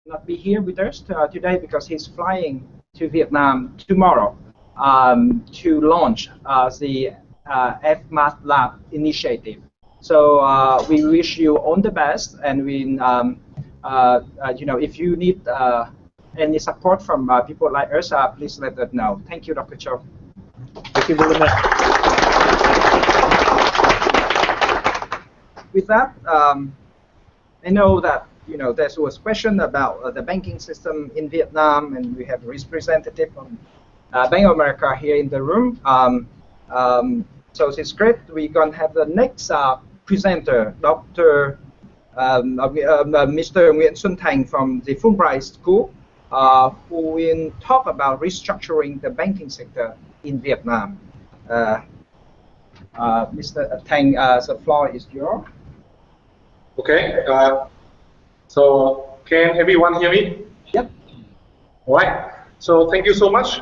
not be here with us today because he's flying to Vietnam tomorrow to launch the FMAT Lab initiative. So we wish you all the best, and we, if you need any support from people like us, please let us know. Thank you, Dr. Cho. Thank you very much. With that, I know that there was a question about the banking system in Vietnam, and we have a representative from Bank of America here in the room. So it's great. We're going to have the next presenter, Dr. Mr. Nguyen Xuan Thanh from the Fulbright School, who will talk about restructuring the banking sector in Vietnam. Mr. Thanh, the floor is yours. Okay. So can everyone hear me? Yep. All right. So thank you so much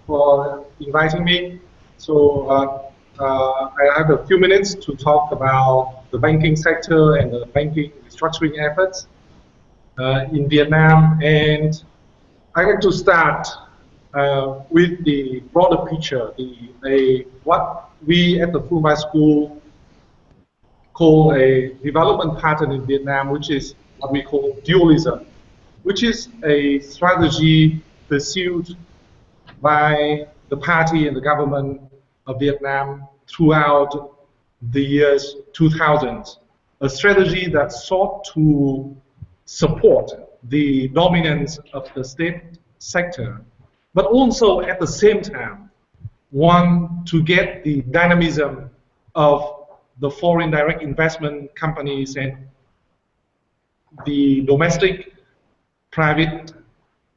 for inviting me. So I have a few minutes to talk about the banking sector and the banking restructuring efforts in Vietnam. And I'd like to start with the broader picture, what we at the Fulbright School call a development pattern in Vietnam, which is what we call dualism, which is a strategy pursued by the party and the government of Vietnam throughout the years 2000, a strategy that sought to support the dominance of the state sector, but also at the same time want to get the dynamism of the foreign direct investment companies and the domestic private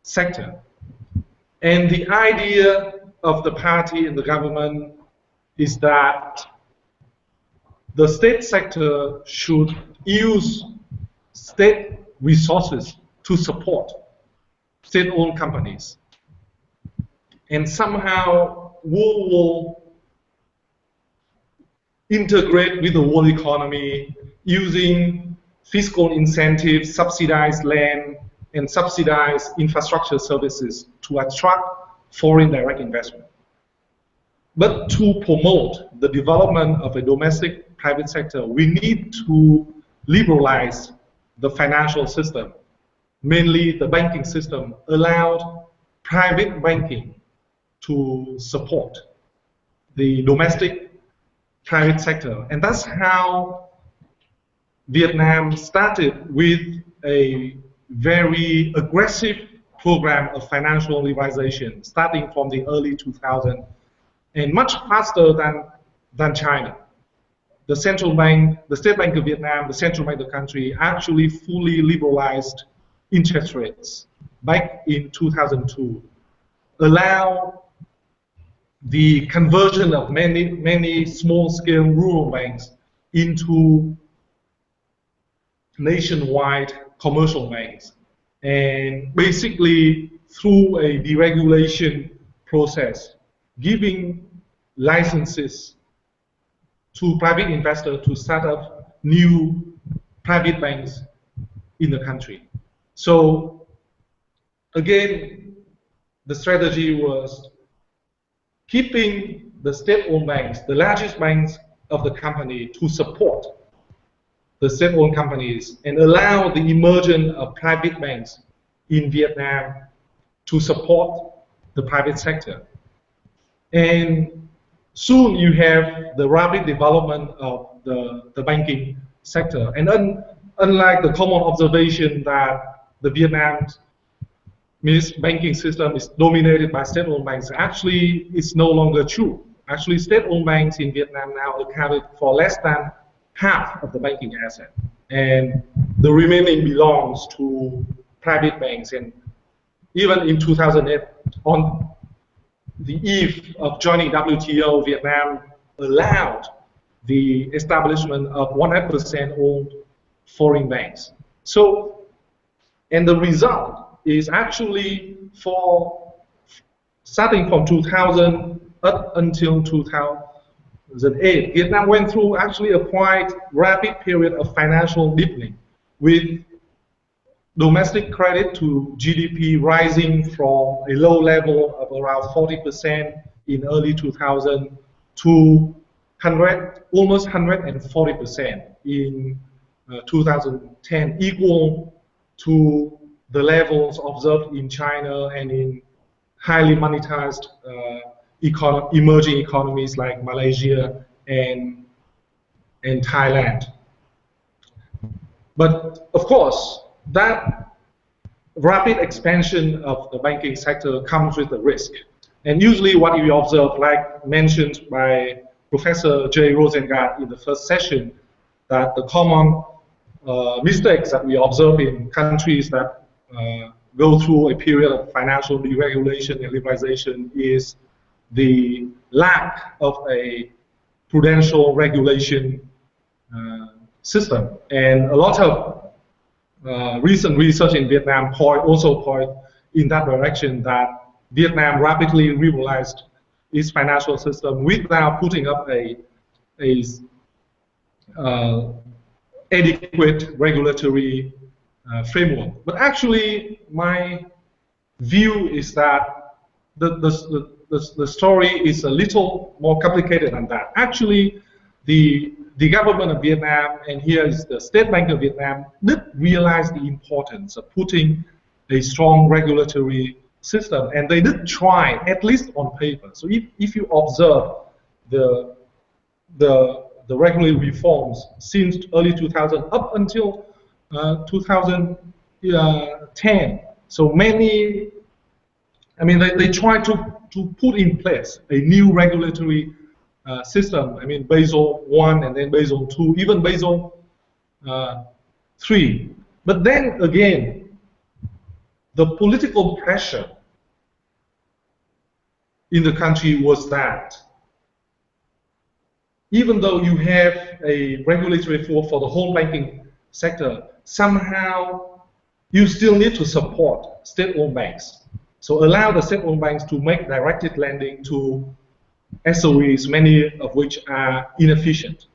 sector. And the idea of the party and the government is that the state sector should use state resources to support state-owned companies. And somehow we will integrate with the world economy using fiscal incentives, subsidized land, and subsidized infrastructure services to attract foreign direct investment. But to promote the development of a domestic private sector, we need to liberalize the financial system, mainly the banking system, allow private banking to support the domestic private sector. And that's how Vietnam started with a very aggressive program of financial liberalization starting from the early 2000s, and much faster than China. The central bank, the State Bank of Vietnam, the central bank of the country actually fully liberalized interest rates back in 2002, allow the conversion of many small-scale rural banks into nationwide commercial banks, and basically through a deregulation process, giving licenses to private investors to set up new private banks in the country. So again, the strategy was keeping the state-owned banks, the largest banks of the company, to support the state-owned companies and allow the emergence of private banks in Vietnam to support the private sector. And soon you have the rapid development of the banking sector. And unlike the common observation that the Vietnam's banking system is dominated by state-owned banks, actually it's no longer true. Actually, state-owned banks in Vietnam now accounted for less than half of the banking asset, and the remaining belongs to private banks. And even in 2008, on the eve of joining WTO, Vietnam allowed the establishment of 100% owned foreign banks. So, and the result is actually starting from 2000 up until 2008, Vietnam went through actually a quite rapid period of financial deepening with domestic credit to GDP rising from a low level of around 40% in early 2000 to almost 140% in 2010, equal to the levels observed in China and in highly monetized emerging economies like Malaysia and Thailand. But of course, that rapid expansion of the banking sector comes with a risk. And usually what we observe, like mentioned by Professor Jay Rosengart in the first session, that the common mistakes that we observe in countries that go through a period of financial deregulation and liberalization is the lack of a prudential regulation system. And a lot of recent research in Vietnam also point in that direction, that Vietnam rapidly liberalized its financial system without putting up a adequate regulatory framework. But actually, my view is that the story is a little more complicated than that. Actually, the government of Vietnam, and here is the State Bank of Vietnam, did realize the importance of putting a strong regulatory system, and they did try, at least on paper. So if you observe the regulatory reforms since early 2000 up until 2010, so many, I mean, they tried to put in place a new regulatory system. I mean, Basel I and then Basel II, even Basel III. But then again, the political pressure in the country was that even though you have a regulatory reform for the whole banking sector, somehow you still need to support state-owned banks. So allow the state-owned banks to make directed lending to SOEs, many of which are inefficient,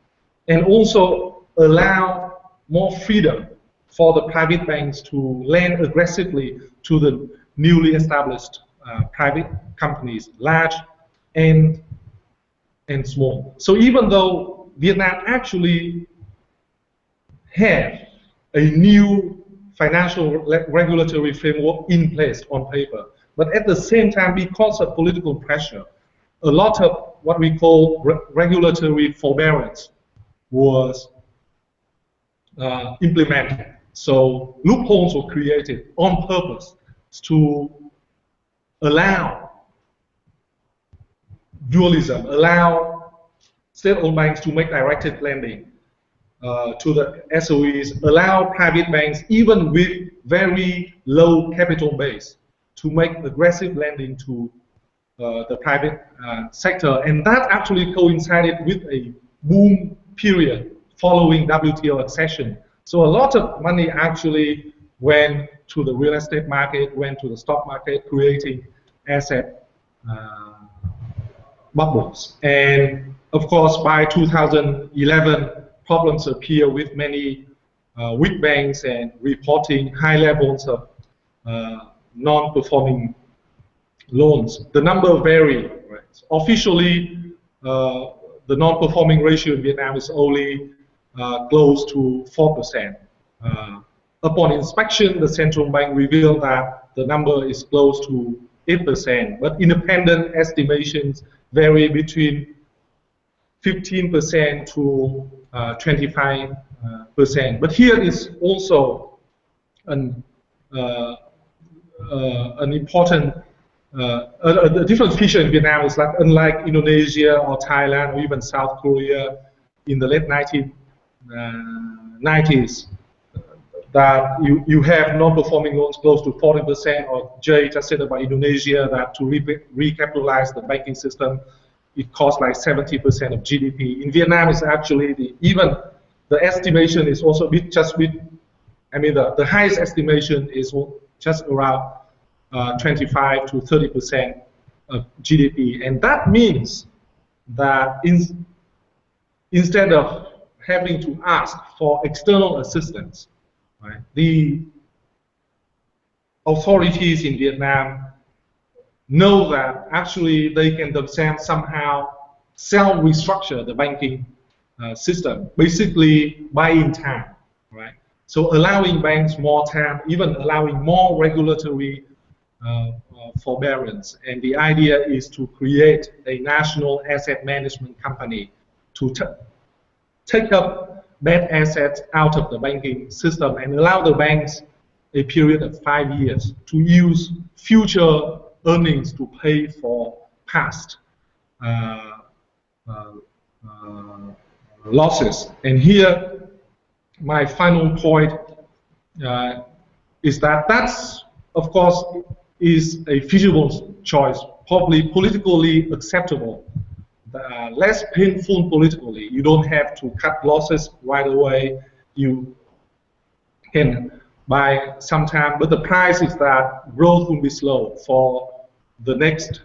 and also allow more freedom for the private banks to lend aggressively to the newly established private companies, large and small. So even though Vietnam actually have a new financial regulatory framework in place on paper, but at the same time, because of political pressure, a lot of what we call regulatory forbearance was implemented. So loopholes were created on purpose to allow dualism, allow state-owned banks to make directed lending to the SOEs, allow private banks, even with very low capital base, to make aggressive lending to the private sector. And that actually coincided with a boom period following WTO accession. So a lot of money actually went to the real estate market, went to the stock market, creating asset bubbles. And of course, by 2011, problems appear with many weak banks and reporting high levels of non-performing loans. The number vary. Right? Officially, the non-performing ratio in Vietnam is only close to 4%. Upon inspection, the central bank revealed that the number is close to 8%, but independent estimations vary between 15% to 25%. But here is also an important a different feature in Vietnam is that unlike Indonesia or Thailand or even South Korea in the late 1990s, that you have non-performing loans close to 40%, or Jay just said about Indonesia that to recapitalize the banking system, it costs like 70% of GDP. In Vietnam, it's actually even the estimation is also the highest estimation is just around 25 to 30% of GDP, and that means that instead of having to ask for external assistance, right, the authorities in Vietnam know that actually they can themselves somehow self-restructure the banking system, basically buying time, right? So allowing banks more time, even allowing more regulatory forbearance. And the idea is to create a national asset management company to take up bad assets out of the banking system and allow the banks a period of 5 years to use future earnings to pay for past uh, uh, uh, losses. And here, my final point uh, is that that's, of course, is a feasible choice, probably politically acceptable, less painful politically. You don't have to cut losses right away. You can buy some time, but the price is that growth will be slow for the next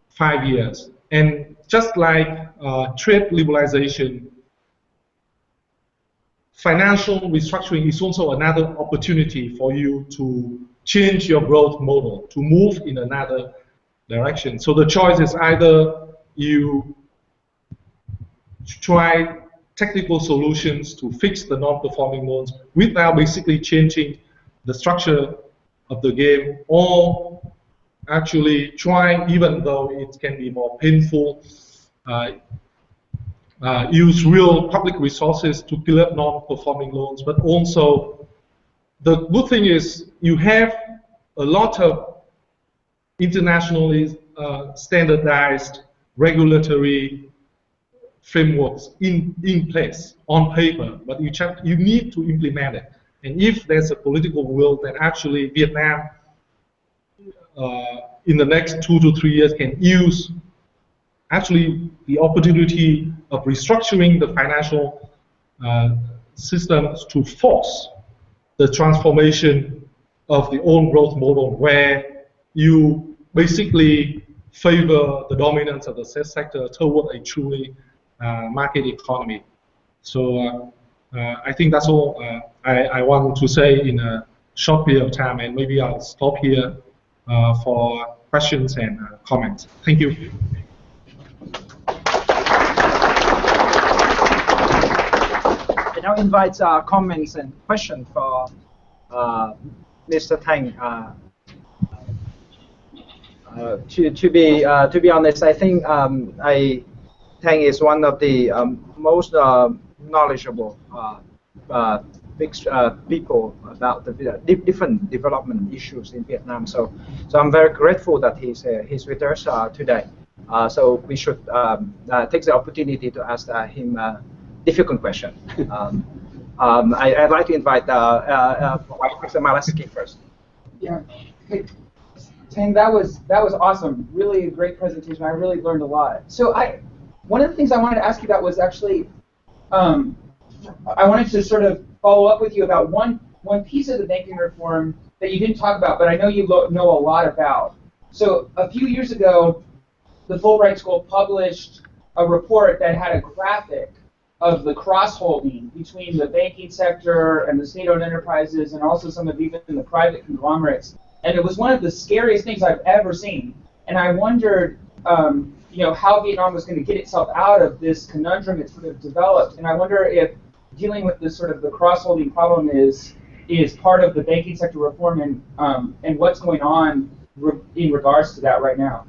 5 years. And just like trade liberalization, financial restructuring is also another opportunity for you to change your growth model, to move in another direction. So the choice is either you try technical solutions to fix the non-performing loans without basically changing the structure of the game, or actually trying, even though it can be more painful, use real public resources to clear up non-performing loans. But also, the good thing is you have a lot of internationally standardized regulatory frameworks in place on paper, but you need to implement it. And if there's a political will, then actually Vietnam in the next 2 to 3 years can use actually the opportunity of restructuring the financial systems to force the transformation of the own growth model, where you basically favor the dominance of the sector toward a truly market economy. So I think that's all I want to say in a short period of time, and maybe I'll stop here for questions and comments. Thank you. I now invite comments and questions for Mr. Thanh. To be honest, I think Thanh is one of the most knowledgeable people about the different development issues in Vietnam. So I'm very grateful that he's with us today. So we should take the opportunity to ask him a difficult question. I'd like to invite Professor Malaski first. Yeah. Hey, Thanh, that was awesome. Really a great presentation. I really learned a lot. So one of the things I wanted to ask you about was actually, I wanted to sort of follow up with you about one piece of the banking reform that you didn't talk about, but I know you know a lot about. So a few years ago, the Fulbright School published a report that had a graphic of the cross-holding between the banking sector and the state-owned enterprises, and also some of even the private conglomerates. And it was one of the scariest things I've ever seen. And I wondered, how Vietnam was going to get itself out of this conundrum it sort of developed. And I wonder if dealing with this sort of the cross-holding problem is part of the banking sector reform, and what's going on in regards to that right now.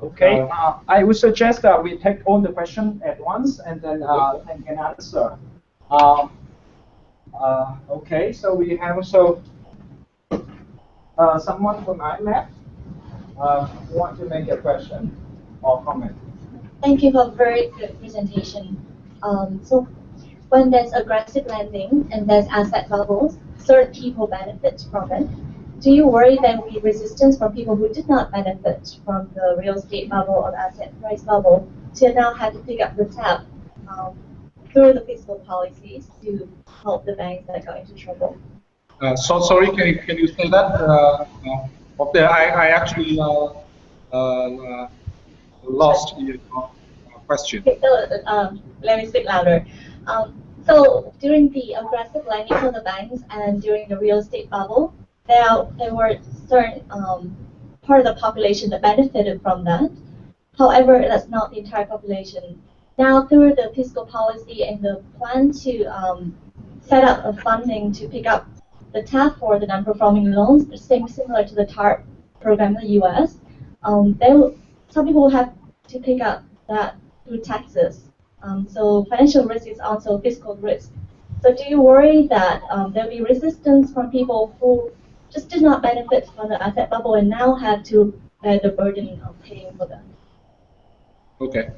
Okay, I would suggest that we take all the questions at once and then Thanh can answer. Okay, so we have also someone from IMF want to make a question or comment. Thank you for a very good presentation. So when there's aggressive lending and there's asset bubbles, certain people benefit from it. Do you worry there will be resistance from people who did not benefit from the real estate bubble or asset price bubble to now have to pick up the tab through the fiscal policies to help the banks that got into trouble? So sorry, can you say that? I actually lost your question. Okay, so let me speak louder. So during the aggressive lending for the banks and during the real estate bubble, there were certain part of the population that benefited from that. However, that's not the entire population. Now, through the fiscal policy and the plan to set up a funding to pick up the tab for the non-performing loans, similar to the TARP program in the U.S., some people will have to pick up that through taxes. So financial risk is also fiscal risk. So do you worry that there'll be resistance from people who just did not benefit from the asset bubble and now have to bear the burden of paying for that? Okay.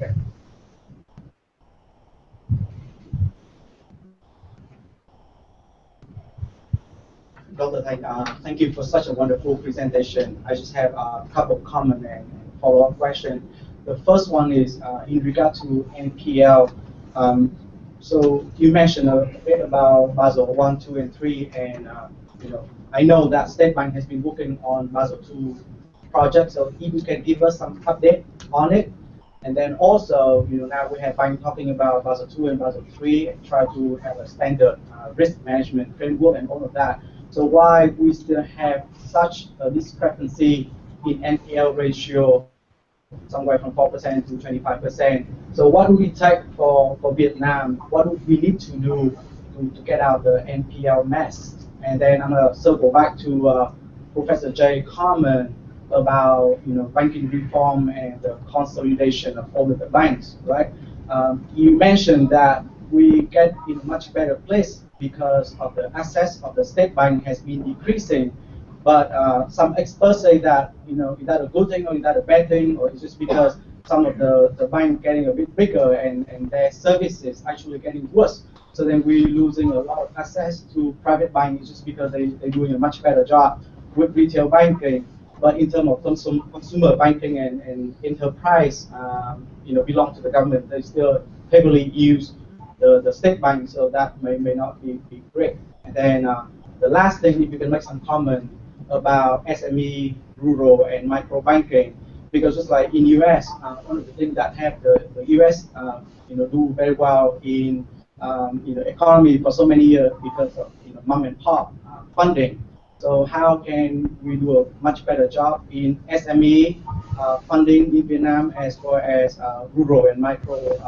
Dr. Thanh, thank you for such a wonderful presentation. I just have a couple of comments and follow-up questions. The first one is in regard to NPL. So you mentioned a bit about Basel 1, 2, and 3, and I know that State Bank has been working on Basel 2 project. So if you can give us some update on it. And then also, now we have been talking about Basel 2 and Basel 3 and try to have a standard risk management framework and all of that. So why we still have such a discrepancy in NPL ratio, somewhere from 4% to 25%? So what do we take for Vietnam? What do we need to do to get out the NPL mess? And then I'm going to circle back to Professor Jay's comment about banking reform and the consolidation of all of the banks, right? You mentioned that we get in a much better place because of the assets of the State Bank has been decreasing. But some experts say that, is that a good thing or is that a bad thing, or it's just because some of the bank getting a bit bigger and their services actually getting worse. So then we're losing a lot of access to private banks just because they're doing a much better job with retail banking. But in terms of consumer banking and enterprise, belong to the government, they still heavily use the State Bank, so that may not be great. And then the last thing, if you can make some comment about SME, rural, and micro banking, because just like in US, one of the things that have the US, do very well in economy for so many years because of mom and pop funding. So how can we do a much better job in SME funding in Vietnam as well as rural and micro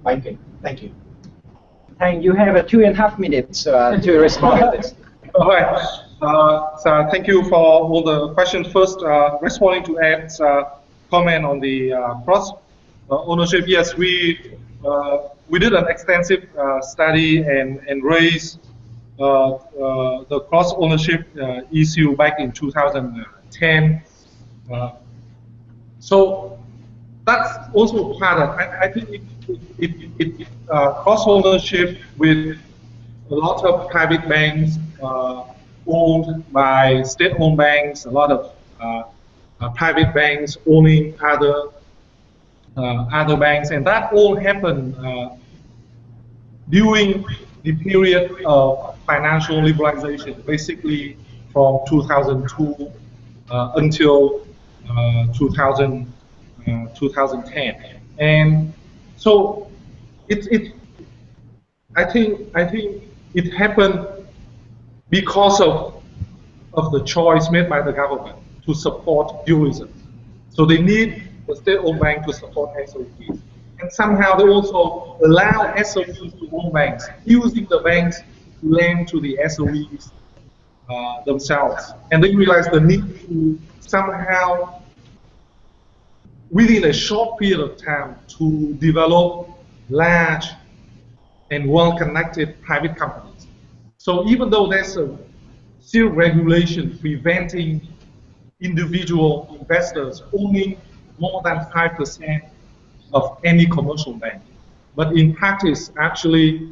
banking? Thank you. Thanh, you have 2.5 minutes to respond to this. All right. So thank you for all the questions. First, responding to Ed's comment on the cross ownership. Yes, we did an extensive study and raised the cross ownership issue back in 2010. So that's also part of. I think it cross ownership with a lot of private banks owned by state-owned banks, a lot of private banks owning other banks, and that all happened during the period of financial liberalization, basically from 2002 until 2010, and so I think it happened because of the choice made by the government to support tourism. So they need the state-owned bank to support SOEs. And somehow they also allow SOEs to own banks, using the banks to lend to the SOEs themselves. And they realized the need to somehow, within a short period of time, to develop large and well-connected private companies. So even though there's still regulation preventing individual investors owning more than 5% of any commercial bank, but in practice, actually,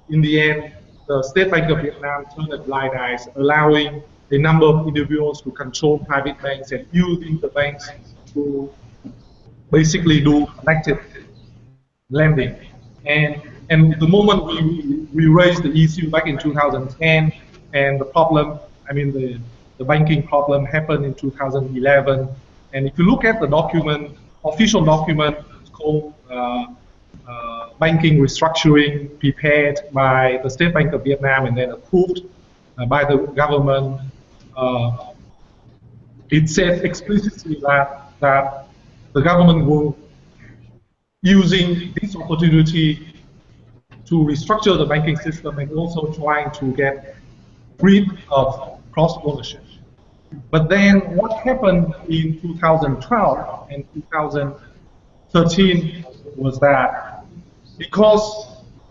in the end, the State Bank of Vietnam turned a blind eye, allowing a number of individuals to control private banks and using the banks to basically do connected lending. And the moment we raised the issue back in 2010, and the problem, the banking problem happened in 2011. And if you look at the document, official document, it's called banking restructuring prepared by the State Bank of Vietnam and then approved by the government. It said explicitly that the government will using this opportunity to restructure the banking system and also trying to get rid of cross-ownership. But then what happened in 2012 and 2013 was that because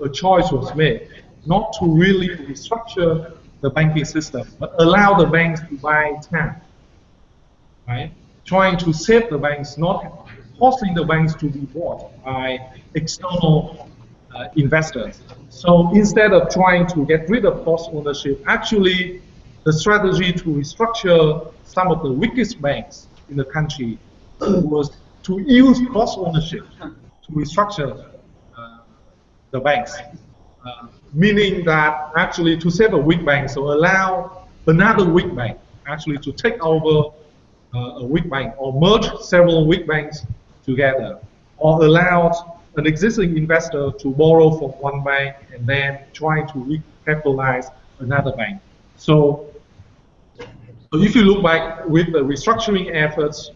a choice was made not to really restructure the banking system, but allow the banks to buy time, right? Trying to save the banks, not forcing the banks to be bought by external investors. So instead of trying to get rid of cross-ownership, actually the strategy to restructure some of the weakest banks in the country was to use cross-ownership to restructure the banks, meaning that actually to save a weak bank, so allow another weak bank actually to take over a weak bank, or merge several weak banks together, or allow an existing investor to borrow from one bank and then trying to recapitalize another bank. So if you look back with the restructuring efforts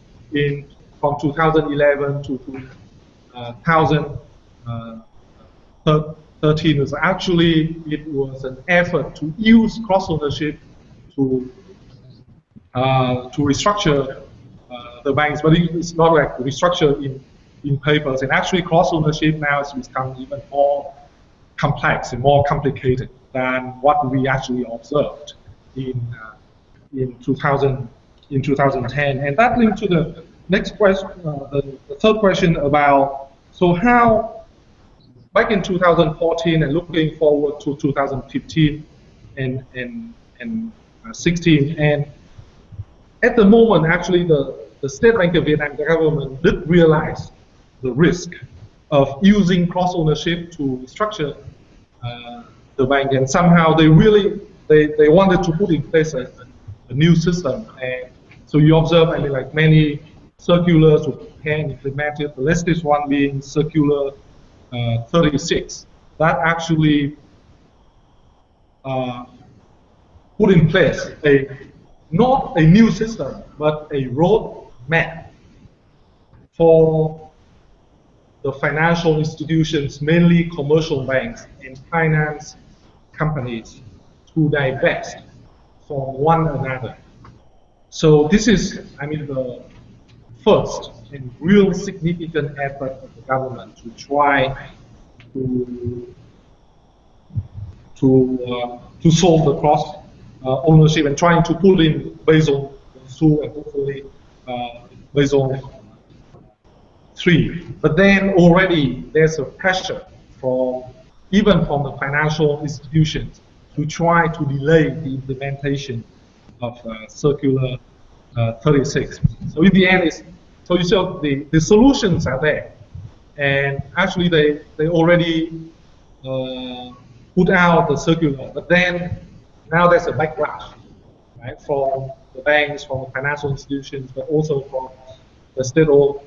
from 2011 to 2013, it was an effort to use cross-ownership to restructure the banks, but it's not like restructure in papers. And actually, cross-ownership now has become even more complex and more complicated than what we actually observed in 2010. And that linked to the next question, the third question about, so how, back in 2014 and looking forward to 2015 and 16, and at the moment, actually, the State Bank of Vietnam, the government did realize the risk of using cross-ownership to structure the bank, and somehow they wanted to put in place a new system. And so you observe, I mean, like many circulars were prepared and implemented, the latest one being Circular 36. That actually put in place not a new system, but a road map for the financial institutions, mainly commercial banks and finance companies, to divest from one another. So this is, I mean, the first and real significant effort of the government to try to solve the cross ownership and trying to put in Basel II and hopefully Basel III. But then already there's a pressure even from the financial institutions to try to delay the implementation of Circular 36. So in the end, so you see the solutions are there, and actually they already put out the circular, but then now there's a backlash, right, from the banks, from the financial institutions, but also from the state-owned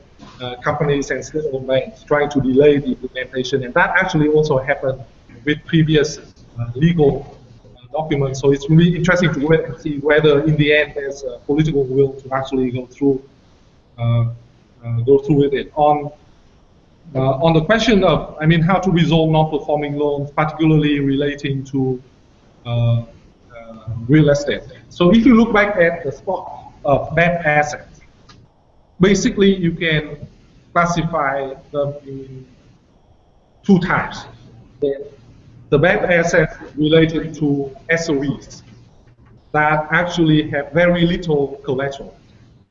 companies and state-owned banks trying to delay the implementation, and that actually also happened with previous legal documents. So it's really interesting to wait and see whether, in the end, there's a political will to actually go through with it. On the question of, I mean, how to resolve non-performing loans, particularly relating to real estate. So if you look back at the stock of bad assets, basically you can classify them in two types. The bad assets related to SOEs that actually have very little collateral,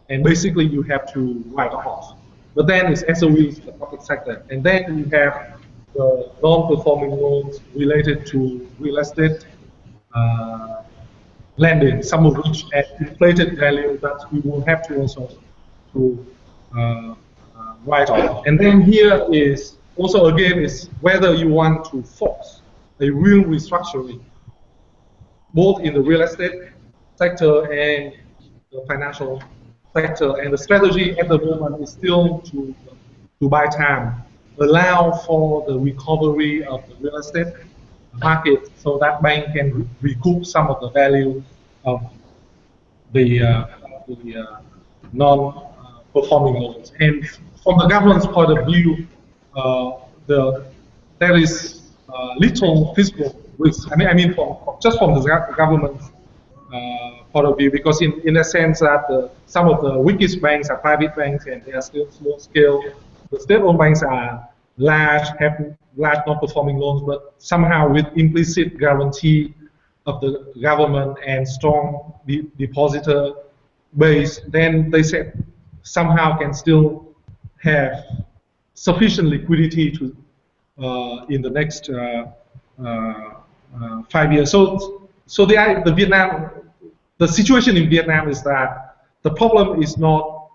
and basically you have to write off. But then it's SOEs, the public sector, and then you have the non-performing loans related to real estate lending, some of which at inflated value that we will have to also write off. And then here is also again is whether you want to force a real restructuring, both in the real estate sector and the financial sector. And the strategy at the moment is still to buy time allow for the recovery of the real estate market so that bank can recoup some of the value of the non-performing loans. And from the government's point of view, there is little fiscal risk. I mean, just from the government's point of view, because in a sense that some of the weakest banks are private banks and they are still small scale. The state-owned banks are large, have large non-performing loans, but somehow with implicit guarantee of the government and strong depositor base, then they said somehow can still have sufficient liquidity to in the next 5 years. So the situation in Vietnam is that the problem is not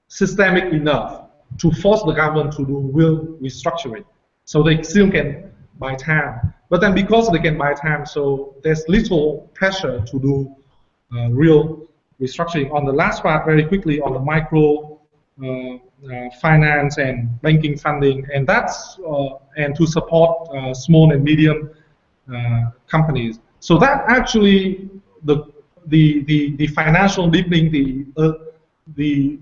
systemic enough to force the government to do real restructuring. So they still can buy time. But then because they can buy time, so there's little pressure to do real restructuring. On the last part, very quickly, on the micro finance and banking funding, and that's and to support small and medium companies. So that actually the financial deepening, the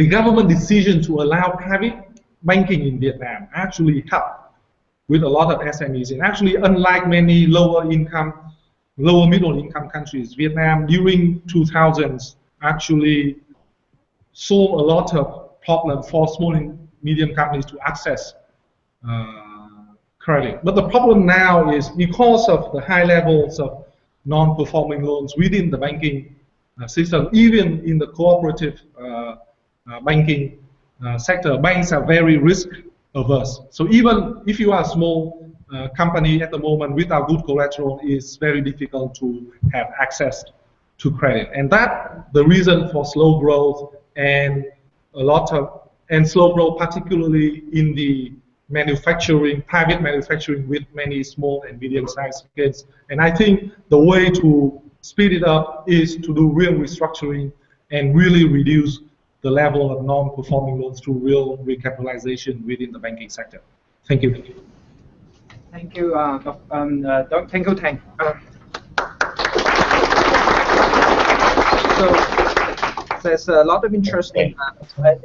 government decision to allow private banking in Vietnam actually helped with a lot of SMEs. And actually, unlike many lower middle income countries, Vietnam during 2000s actually saw a lot of problem for small and medium companies to access credit. But the problem now is because of the high levels of non-performing loans within the banking system, even in the cooperative banking sector, banks are very risk averse. So even if you are a small company at the moment without good collateral, it's very difficult to have access to credit. And that the reason for slow growth and slow growth, particularly in the manufacturing, private manufacturing with many small and medium-sized kids. And I think the way to speed it up is to do real restructuring and really reduce the level of non-performing loans through real recapitalization within the banking sector. Thank you. Thank you, Dr. Nguyen Thanh. So there's a lot of interest in